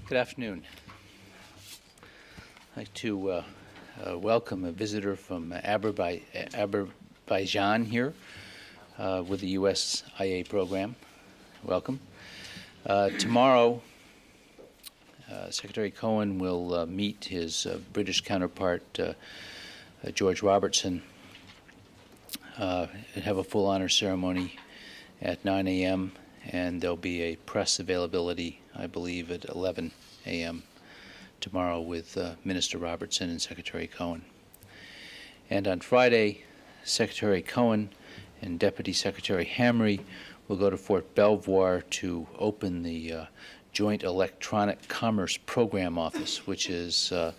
Good afternoon. I'd like to welcome a visitor from Azerbaijan here with the USIA program. Welcome. Tomorrow, Secretary Cohen will meet his British counterpart, George Robertson, and have a full honor ceremony at 9 a.m., and there'll be a press availability, I believe, at 11 a.m. tomorrow with Minister Robertson and Secretary Cohen. And on Friday, Secretary Cohen and Deputy Secretary Hamre will go to Fort Belvoir to open the Joint Electronic Commerce Program Office, which is a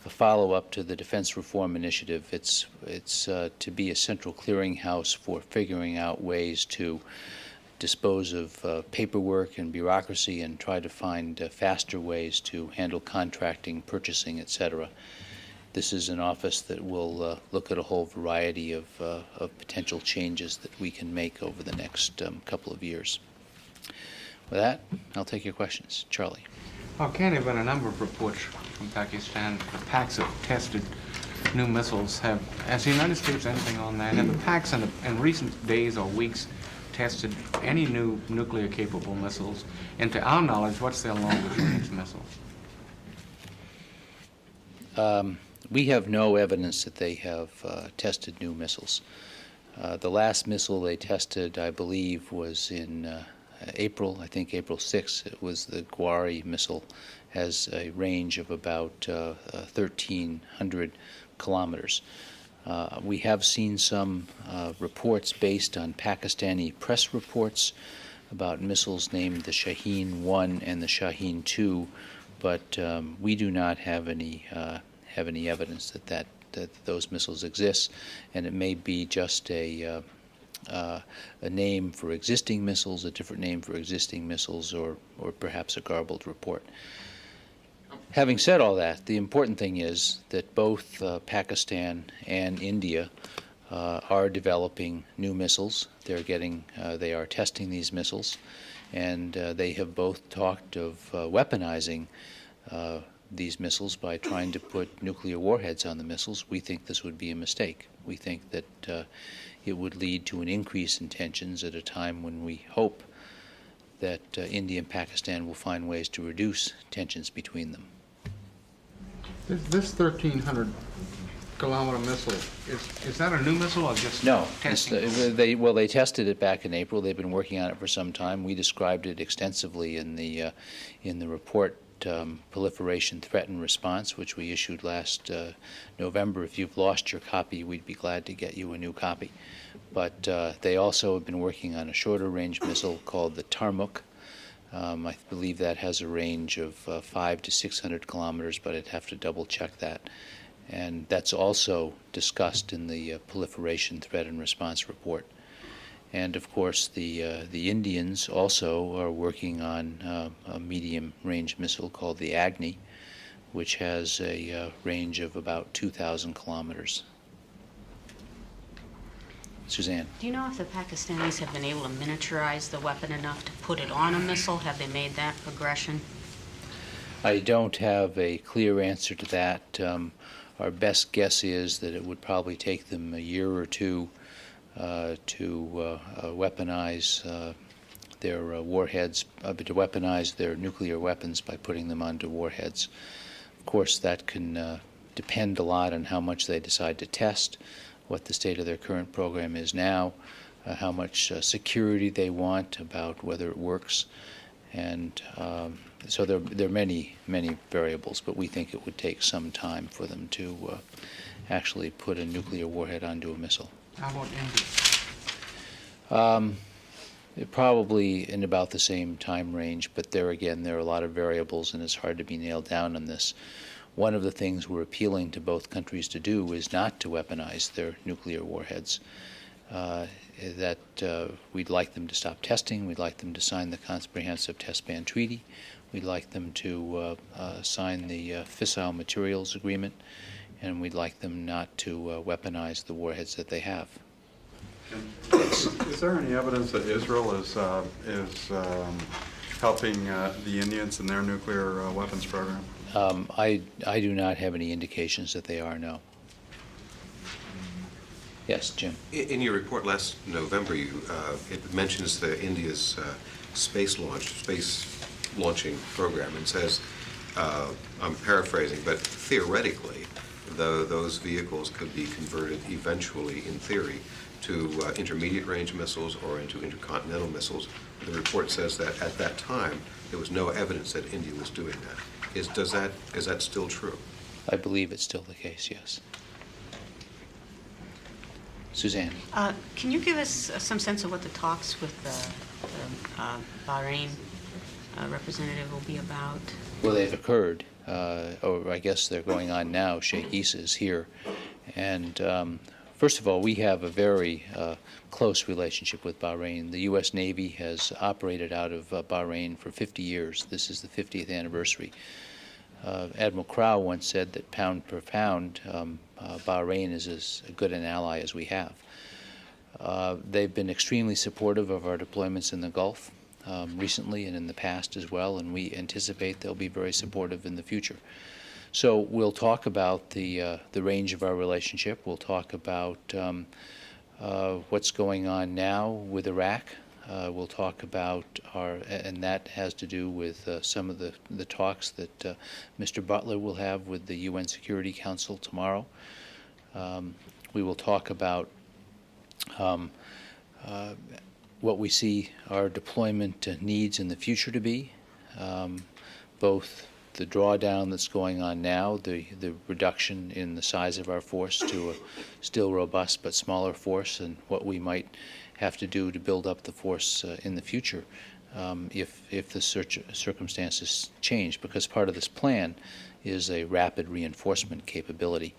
follow-up to the Defense Reform Initiative. It's to be a central clearinghouse for figuring out ways to dispose of paperwork and bureaucracy and try to find faster ways to handle contracting, purchasing, etc. This is an office that will look at a whole variety of potential changes that we can make over the next couple of years. With that, I'll take your questions. Charlie. Okay, there have been a number of reports from Pakistan. The PACs have tested new missiles. Has the United States anything on that? Have the PACs in recent days or weeks tested any new nuclear-capable missiles? And to our knowledge, what's their longest-range missile? We have no evidence that they have tested new missiles. The last missile they tested, I believe, was in April, I think April 6th. It was the Gwari missile, has a range of about 1,300 kilometers. We have seen some reports based on Pakistani press reports about missiles named the Shaheen-1 and the Shaheen-2, but we do not have any evidence that those missiles exist, and it may be just a name for existing missiles, a different name for existing missiles, or perhaps a garbled report. Having said all that, the important thing is that both Pakistan and India are developing new missiles. They are testing these missiles, and they have both talked of weaponizing these missiles by trying to put nuclear warheads on the missiles. We think this would be a mistake. We think that it would lead to an increase in tensions at a time when we hope that India and Pakistan will find ways to reduce tensions between them. This 1,300-kilometer missile, is that a new missile or just testing? No. They tested it back in April. They've been working on it for some time. We described it extensively in the report Proliferation, Threat, and Response, which we issued last November. If you've lost your copy, we'd be glad to get you a new copy. But they also have been working on a shorter-range missile called the Tarmuk. I believe that has a range of 500 to 600 kilometers, but I'd have to double-check that. And that's also discussed in the Proliferation, Threat, and Response report. And of course, the Indians also are working on a medium-range missile called the Agni, which has a range of about 2,000 kilometers. Suzanne. Do you know if the Pakistanis have been able to miniaturize the weapon enough to put it on a missile? Have they made that progression? I don't have a clear answer to that. Our best guess is that it would probably take them a year or two to weaponize their warheads, to weaponize their nuclear weapons by putting them onto warheads. Of course, that can depend a lot on how much they decide to test, what the state of their current program is now, how much security they want about whether it works. And so there are many, many variables, but we think it would take some time for them to actually put a nuclear warhead onto a missile. How about India? Probably in about the same time range, but there again, there are a lot of variables, and it's hard to be nailed down on this. One of the things we're appealing to both countries to do is not to weaponize their nuclear warheads. We'd like them to stop testing. We'd like them to sign the Comprehensive Test Ban Treaty. We'd like them to sign the Fissile Materials Agreement, and we'd like them not to weaponize the warheads that they have. Is there any evidence that Israel is helping the Indians in their nuclear weapons program? I do not have any indications that they are, no. Yes, Jim. In your report last November, it mentions India's space launching program and says, I'm paraphrasing, but theoretically, those vehicles could be converted eventually, in theory, to intermediate range missiles or into intercontinental missiles. The report says that at that time, there was no evidence that India was doing that. Is that still true? I believe it's still the case, yes. Suzanne. Can you give us some sense of what the talks with the Bahrain representative will be about? Well, they've occurred, or I guess they're going on now. Sheikh Issa is here. And first of all, we have a very close relationship with Bahrain. The U.S. Navy has operated out of Bahrain for 50 years. This is the 50th anniversary. Admiral Crowe once said that pound per pound, Bahrain is as good an ally as we have. They've been extremely supportive of our deployments in the Gulf recently and in the past as well, and we anticipate they'll be very supportive in the future. So we'll talk about the range of our relationship. We'll talk about what's going on now with Iraq. We'll talk about and that has to do with some of the talks that Mr. Butler will have with the UN Security Council tomorrow. We will talk about what we see our deployment needs in the future to be, both the drawdown that's going on now, the reduction in the size of our force to a still robust but smaller force, and what we might have to do to build up the force in the future if the circumstances change, because part of this plan is a rapid reinforcement capability.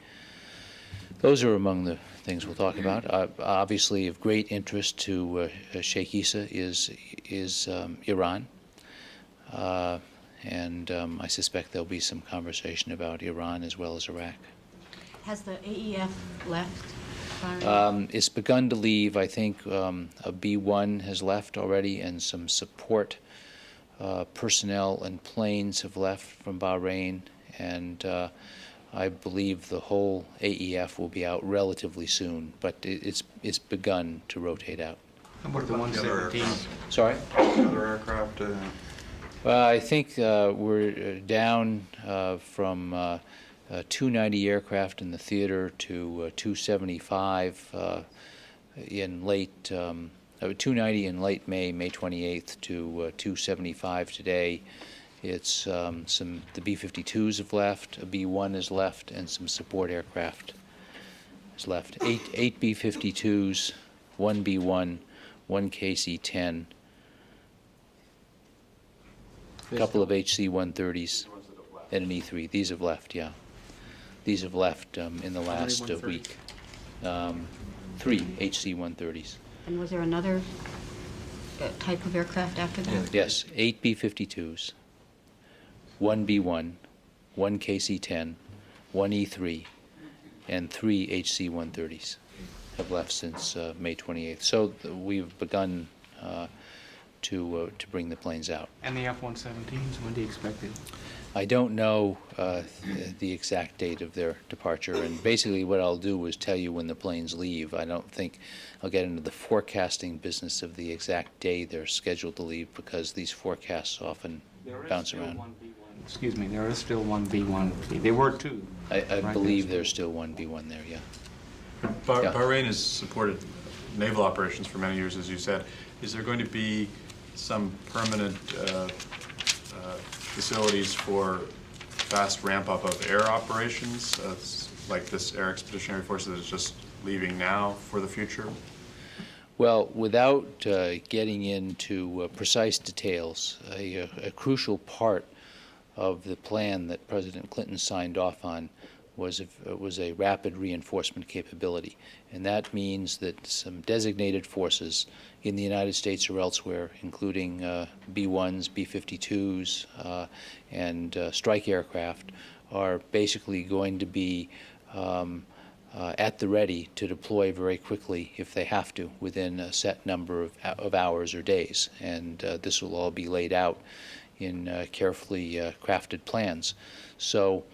Those are among the things we'll talk about. Obviously, of great interest to Sheikh Issa is Iran. And I suspect there'll be some conversation about Iran as well as Iraq. Has the AEF left? It's begun to leave. I think a B-1 has left already, and some support personnel and planes have left from Bahrain, and I believe the whole AEF will be out relatively soon, but it's begun to rotate out. How about the 117? Sorry? Other aircraft? I think we're down from 290 aircraft in the theater to 275 in late 290 in late May 28th to 275 today. It's the B-52s have left, a B-1 is left, and some support aircraft is left. Eight B-52s, one B-1, one KC-10, a couple of HC-130s, and an E-3. These have left, yeah. These have left in the last week. 3 HC-130s. And was there another type of aircraft after that? Yes, 8 B-52s, 1 B-1, 1 KC-10, 1 E-3, and 3 HC-130s have left since May 28th. So we've begun to bring the planes out. And the F-117s, when do you expect it? I don't know the exact date of their departure, and basically what I'll do is tell you when the planes leave. I don't think I'll get into the forecasting business of the exact day they're scheduled to leave, because these forecasts often bounce around. Excuse me, there is still one B-1. There were two. I Right, believe there's there's still one B-1 there, yeah. But Yeah. Bahrain has supported naval operations for many years, as you said. Is there going to be some permanent facilities for fast ramp-up of air operations, like this Air Expeditionary Force that is just leaving now for the future? Well, without getting into precise details, a crucial part of the plan that President Clinton signed off on was a rapid reinforcement capability. And that means that some designated forces in the United States or elsewhere, including B-1s, B-52s, and strike aircraft, are basically going to be at the ready to deploy very quickly if they have to within a set number of hours or days. And this will all be laid out in carefully crafted plans. So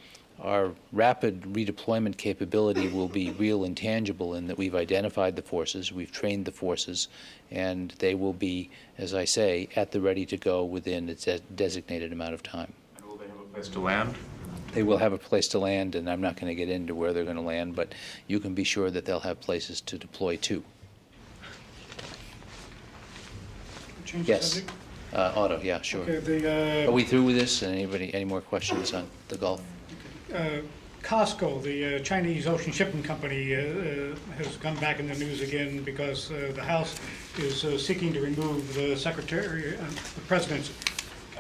our rapid redeployment capability will be real and tangible in that we've identified the forces, we've trained the forces, and they will be, as I say, at the ready to go within a designated amount of time. And will they have a place to land? They will have a place to land, and I'm not going to get into where they're going to land, but you can be sure that they'll have places to deploy to. Change the Yes. subject? Auto, yeah, sure. Okay, Are we through with this? Any more questions on the Gulf? COSCO, the Chinese Ocean Shipping Company, has come back in the news again because the House is seeking to remove the Secretary, the President's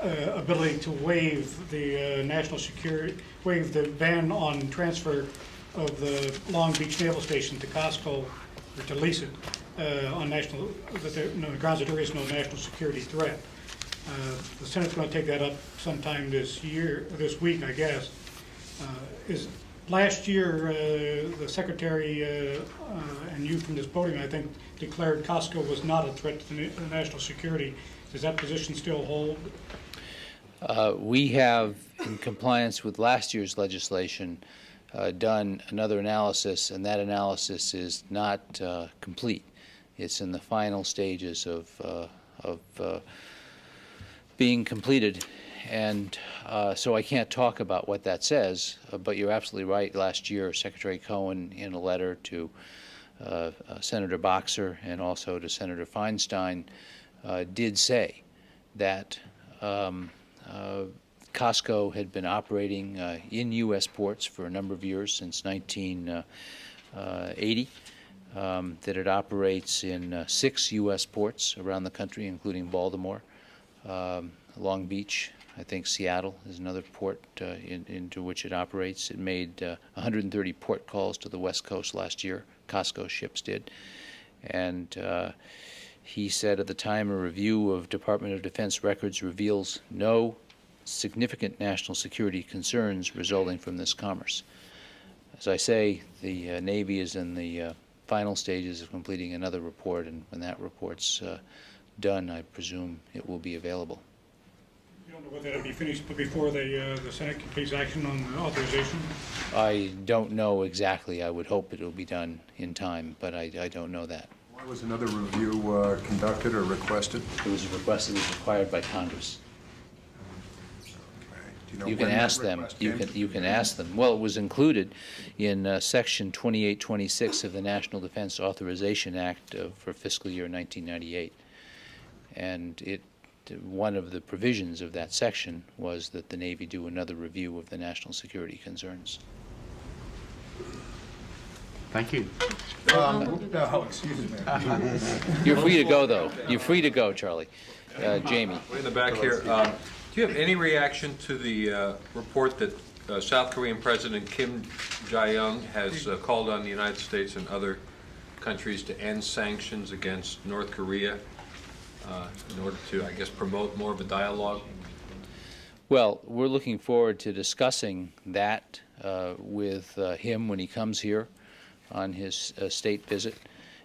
ability to waive the national security, waive the ban on transfer of the Long Beach Naval Station to COSCO, or to lease it on national, the grounds that there is no national security threat. The Senate's going to take that up sometime this week, I guess. Last year, the Secretary and you from this podium, I think, declared COSCO was not a threat to the national security. Does that position still hold? We have, in compliance with last year's legislation, done another analysis, and that analysis is not complete. It's in the final stages of being completed, and so I can't talk about what that says, but you're absolutely right. Last year, Secretary Cohen, in a letter to Senator Boxer and also to Senator Feinstein, did say that COSCO had been operating in U.S. ports for a number of years, since 1980, that it operates in 6 U.S. ports around the country, including Baltimore, Long Beach. I think Seattle is another port into which it operates. It made 130 port calls to the West Coast last year. COSCO ships did. And he said at the time, a review of Department of Defense records reveals no significant national security concerns resulting from this commerce. As I say, the Navy is in the final stages of completing another report, and when that report's done, I presume it will be available. You don't know whether that'll be finished before the Senate completes action on the authorization? I don't know exactly. I would hope it will be done in time, but I don't know that. Why was another review conducted or requested? It was requested, it was required by Congress. Do know You can when that ask them. request You came? can ask them. Well, it was included in Section 2826 of the National Defense Authorization Act for fiscal year 1998, and one of the provisions of that section was that the Navy do another review of the national security concerns. Thank you. Oh, excuse me. You're free to go, though. You're free to go, Charlie. Jamie. Way in the back here. Do you have any reaction to the report that South Korean President Kim Jong-un has called on the United States and other countries to end sanctions against North Korea in order to, I guess, promote more of a dialogue? Well, we're looking forward to discussing that with him when he comes here on his state visit.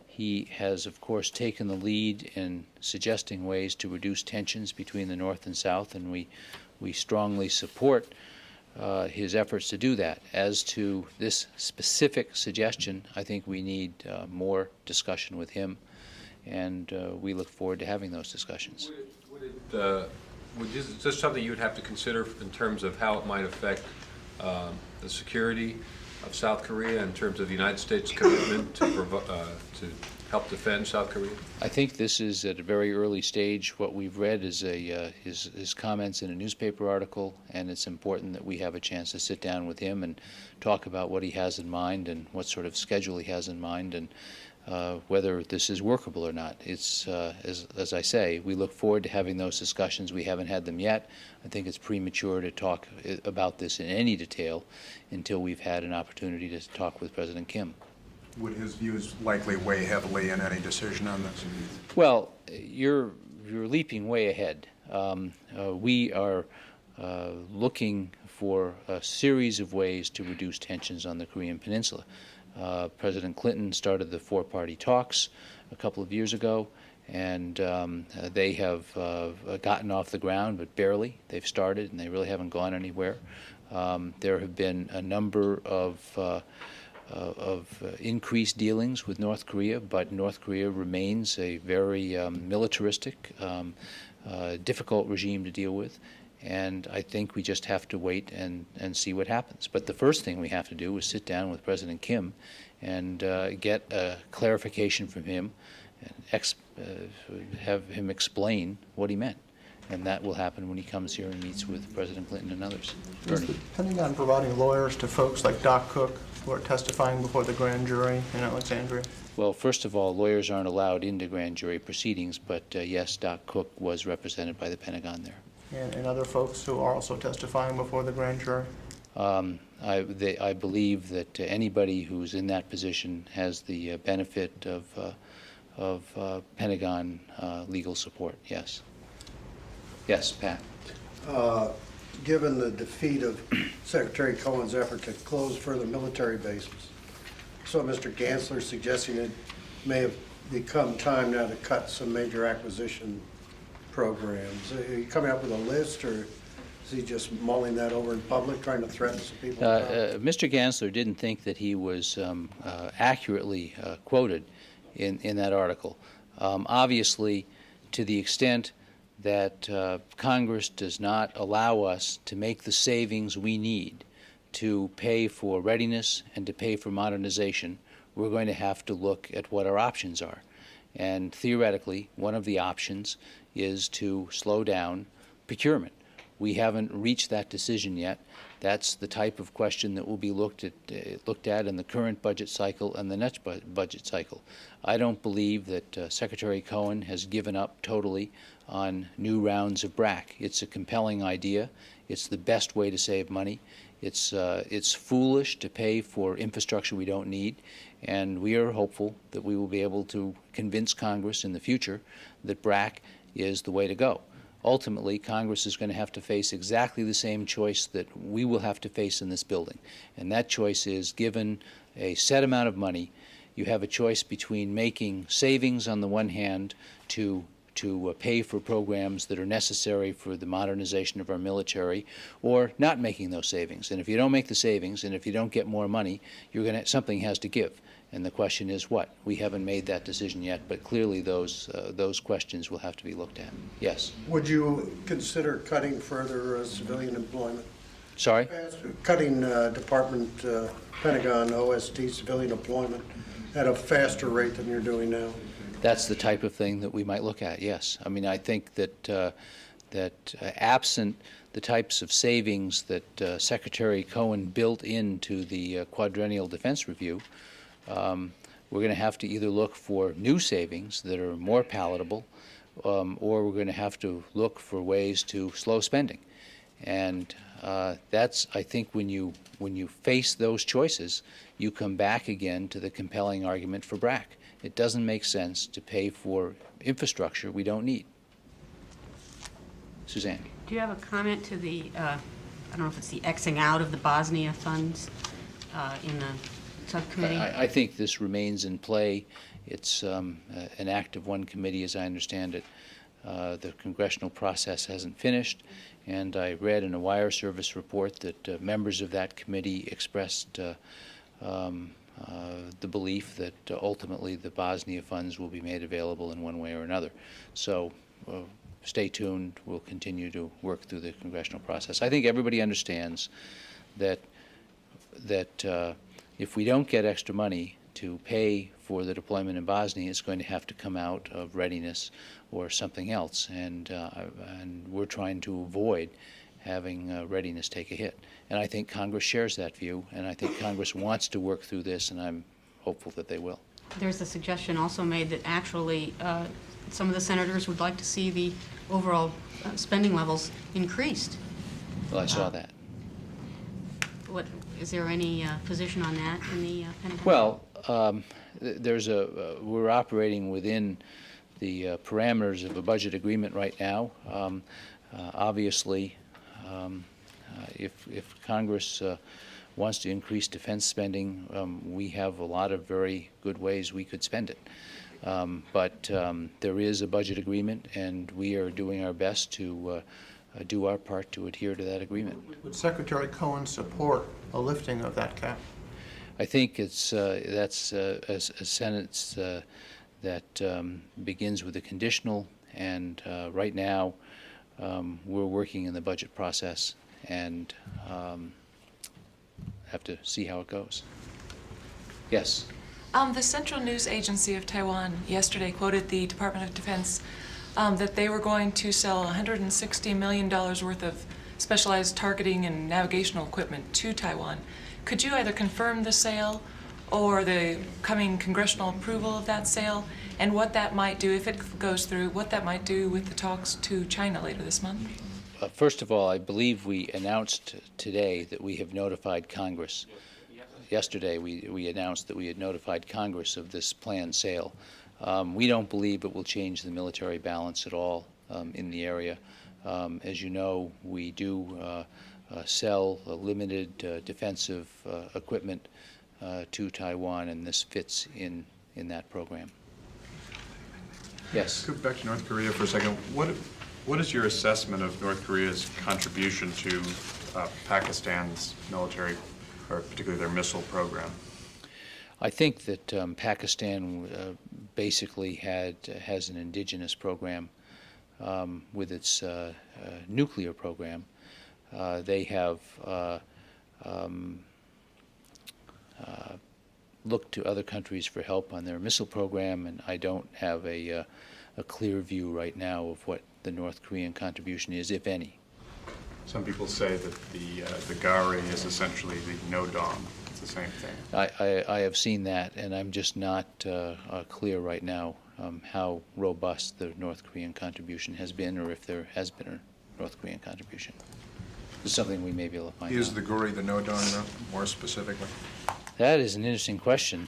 He has, of course, taken the lead in suggesting ways to reduce tensions between the North and South, and we strongly support his efforts to do that. As to this specific suggestion, I think we need more discussion with him, and we look forward to having those discussions. Is this something you would have to consider in terms of how it might affect the security of South Korea in terms of the United States' commitment to help defend South Korea? I think this is at a very early stage. What we've read is his comments in a newspaper article, and it's important that we have a chance to sit down with him and talk about what he has in mind and what sort of schedule he has in mind, and whether this is workable or not. It's, as I say, we look forward to having those discussions. We haven't had them yet. I think it's premature to talk about this in any detail until we've had an opportunity to talk with President Kim. Would his views likely weigh heavily in any decision on this? Well, you're leaping way ahead. We are looking for a series of ways to reduce tensions on the Korean Peninsula. President Clinton started the four-party talks a couple of years ago, and they have gotten off the ground, but barely. They've started, and they really haven't gone anywhere. There have been a number of increased dealings with North Korea, but North Korea remains a very militaristic, difficult regime to deal with. And I think we just have to wait and see what happens. But the first thing we have to do is sit down with President Kim and get a clarification from him and have him explain what he meant. And that will happen when he comes here and meets with President Clinton and others. Is the Pentagon providing lawyers to folks like Doc Cook who are testifying before the grand jury in Alexandria? Well, first of all, lawyers aren't allowed into grand jury proceedings, but yes, Doc Cook was represented by the Pentagon there. And other folks who are also testifying before the grand jury? I believe that anybody who's in that position has the benefit of Pentagon legal support, yes. Yes, Pat. Given the defeat of Secretary Cohen's effort to close further military bases, so Mr. Gansler suggesting it may have become time now to cut some major acquisition programs. Are you coming up with a list, or is he just mulling that over in public, trying to threaten some people? Mr. Gansler didn't think that he was accurately quoted in that article. Obviously, to the extent that Congress does not allow us to make the savings we need to pay for readiness and to pay for modernization, we're going to have to look at what our options are. And theoretically, one of the options is to slow down procurement. We haven't reached that decision yet. That's the type of question that will be looked at in the current budget cycle and the next budget cycle. I don't believe that Secretary Cohen has given up totally on new rounds of BRAC. It's a compelling idea. It's the best way to save money. It's foolish to pay for infrastructure we don't need, and we are hopeful that we will be able to convince Congress in the future that BRAC is the way to go. Ultimately, Congress is going to have to face exactly the same choice that we will have to face in this building, and that choice is, given a set amount of money, you have a choice between making savings on the one hand to pay for programs that are necessary for the modernization of our military, or not making those savings. And if you don't make the savings, and if you don't get more money, something has to give. And the question is what? We haven't made that decision yet, but clearly those questions will have to be looked at. Yes. Would you consider cutting further civilian employment? Sorry? Cutting Department, Pentagon, OST civilian employment at a faster rate than you're doing now? That's the type of thing that we might look at, yes. I mean, I think that absent the types of savings that Secretary Cohen built into the quadrennial defense review, we're going to have to either look for new savings that are more palatable, or we're going to have to look for ways to slow spending. And that's, I think, when you face those choices, you come back again to the compelling argument for BRAC. It doesn't make sense to pay for infrastructure we don't need. Suzanne. Do you have a comment to the, I don't know if it's the Xing out of the Bosnia funds in the subcommittee? I think this remains in play. It's an act of one committee, as I understand it. The congressional process hasn't finished, and I read in a wire service report that members of that committee expressed the belief that ultimately the Bosnia funds will be made available in one way or another. So stay tuned. We'll continue to work through the congressional process. I think everybody understands that if we don't get extra money to pay for the deployment in Bosnia, it's going to have to come out of readiness or something else, and we're trying to avoid having readiness take a hit. And I think Congress shares that view, and I think Congress wants to work through this, and I'm hopeful that they will. There's a suggestion also made that actually some of the senators would like to see the overall spending levels increased. Well, I saw that. What, is there any position on that in the Pentagon? Well, we're operating within the parameters of a budget agreement right now. Obviously, if Congress wants to increase defense spending, we have a lot of very good ways we could spend it. But there is a budget agreement, and we are doing our best to do our part to adhere to that agreement. Would Secretary Cohen support a lifting of that cap? I think that's a sentence that begins with a conditional, and right now we're working in the budget process and have to see how it goes. Yes? The Central News Agency of Taiwan yesterday quoted the Department of Defense that they were going to sell $160 million worth of specialized targeting and navigational equipment to Taiwan. Could you either confirm the sale or the coming congressional approval of that sale, and what that might do, if it goes through, what that might do with the talks to China later this month? First of all, I believe we announced today that we have notified Congress. Yesterday, we announced that we had notified Congress of this planned sale. We don't believe it will change the military balance at all in the area. As you know, we do sell limited defensive equipment to Taiwan, and this fits in that program. Yes? Go back to North Korea for a second. What is your assessment of North Korea's contribution to Pakistan's military, or particularly their missile program? I think that Pakistan basically has an indigenous program with its nuclear program. They have looked to other countries for help on their missile program, and I don't have a clear view right now of what the North Korean contribution is, if any. Some people say that the Gari is essentially the no-dom. It's the same thing. I have seen that, and I'm just not clear right now how robust the North Korean contribution has been, or if there has been a North Korean contribution. It's something we may be able to find out. Is the Guri the no-don, more specifically? That is an interesting question,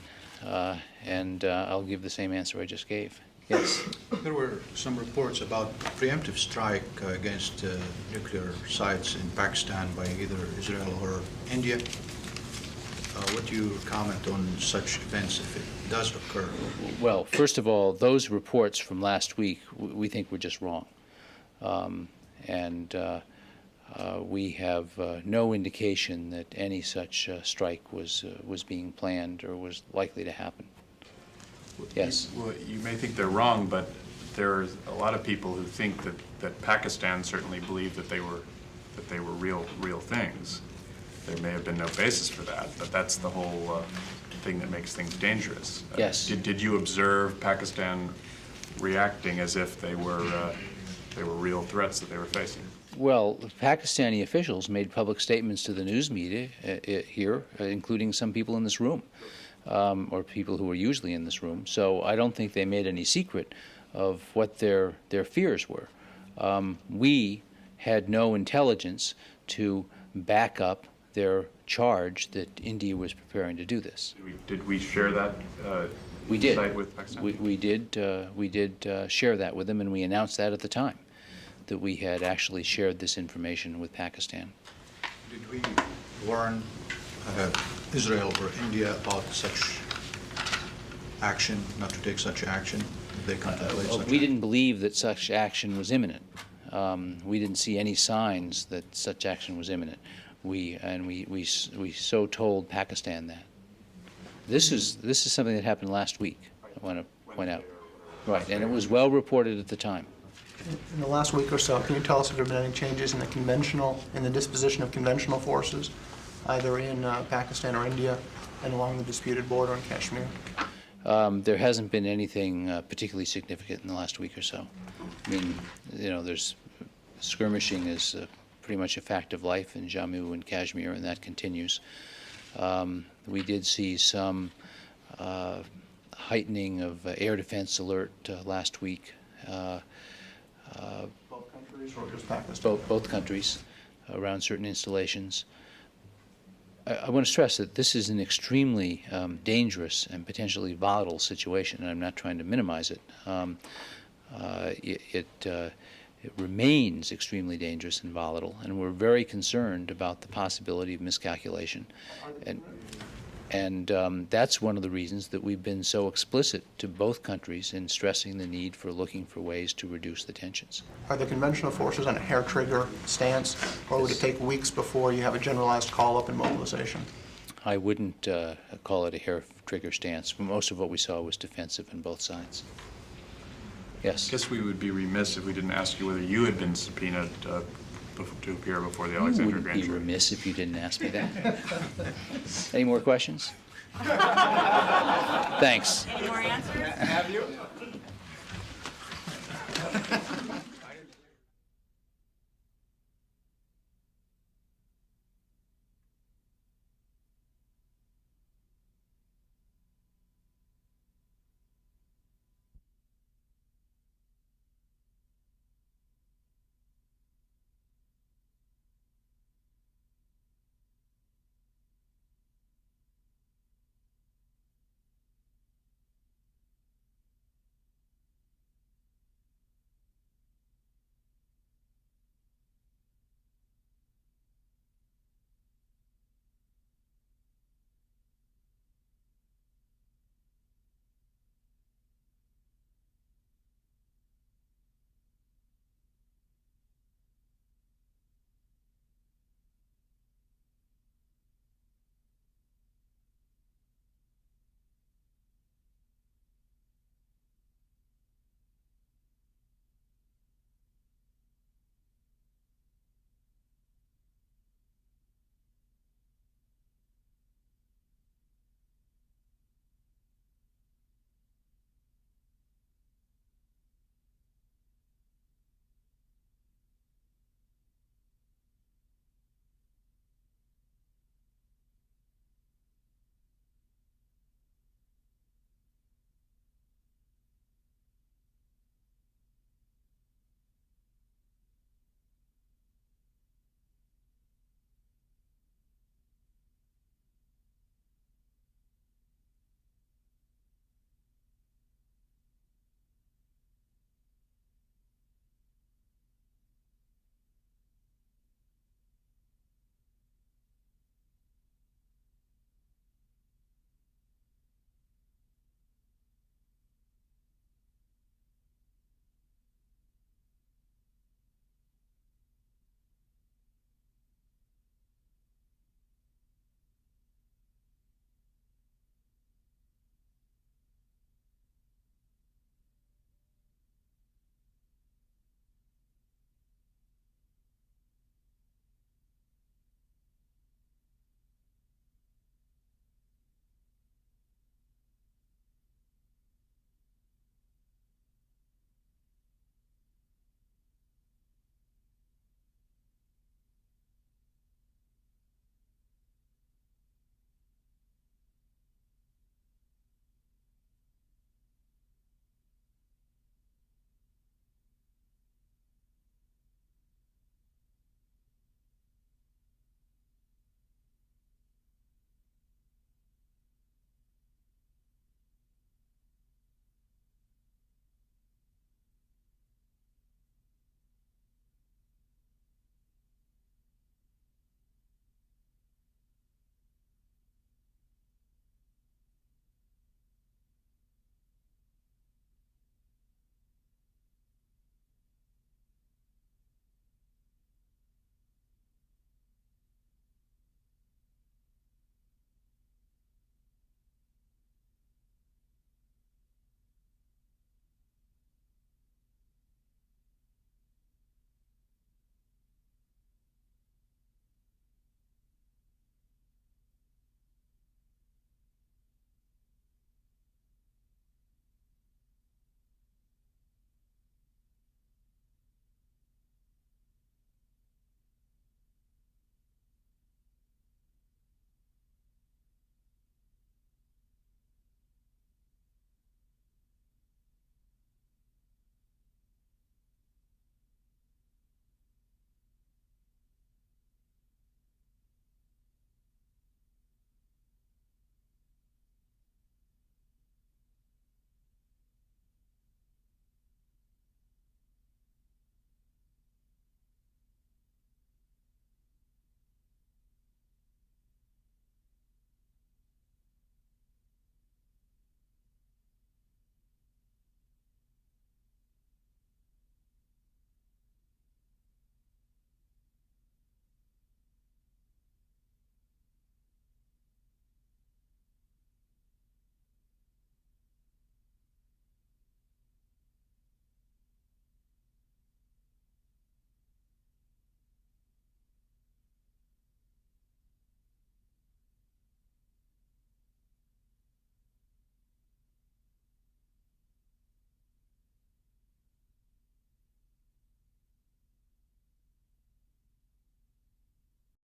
and I'll give the same answer I just gave. Yes? There were some reports about preemptive strike against nuclear sites in Pakistan by either Israel or India. What do you comment on such events if it does occur? Well, first of all, those reports from last week we think were just wrong. We have no indication that any such strike was being planned or was likely to happen. Yes? Well, you may think they're wrong, but there are a lot of people who think that Pakistan certainly believed that they were real things. There may have been no basis for that, but that's the whole thing that makes things dangerous. Yes. Did you observe Pakistan reacting as if they were real threats that they were facing? Well, Pakistani officials made public statements to the news media here, including some people in this room, or people who are usually in this room. So I don't think they made any secret of what their fears were. We had no intelligence to back up their charge that India was preparing to do this. Did we share that We did. insight with Pakistan? We did share that with them, and we announced that at the time, that we had actually shared this information with Pakistan. Did we warn Israel or India about such action, not to take such action? Did they contemplate such We didn't believe that such action was imminent. We didn't see any signs that such action was imminent. We so told Pakistan that. This is something that happened last week, I want to point out. Right, and it was well reported at the time. In the last week or so, can you tell us if there have been any changes in the disposition of conventional forces, either in Pakistan or India, and along the disputed border in Kashmir? There hasn't been anything particularly significant in the last week or so. I mean, there's skirmishing is pretty much a fact of life in Jammu and Kashmir, and that continues. We did see some heightening of air defense alert last week. Both countries or just Pakistan? Both countries around certain installations. I want to stress that this is an extremely dangerous and potentially volatile situation, and I'm not trying to minimize it. It remains extremely dangerous and volatile, and we're very concerned about the possibility of miscalculation. And that's one of the reasons that we've been so explicit to both countries in stressing the need for looking for ways to reduce the tensions. Are the conventional forces on a hair trigger stance, or would it take weeks before you have a generalized call-up and mobilization? I wouldn't call it a hair trigger stance. Most of what we saw was defensive on both sides. Yes? I guess we would be remiss if we didn't ask you whether you had been subpoenaed to appear before the Alexandria You grand wouldn't be jury. remiss if you didn't ask me that. Any more questions? Thanks. Any more answers?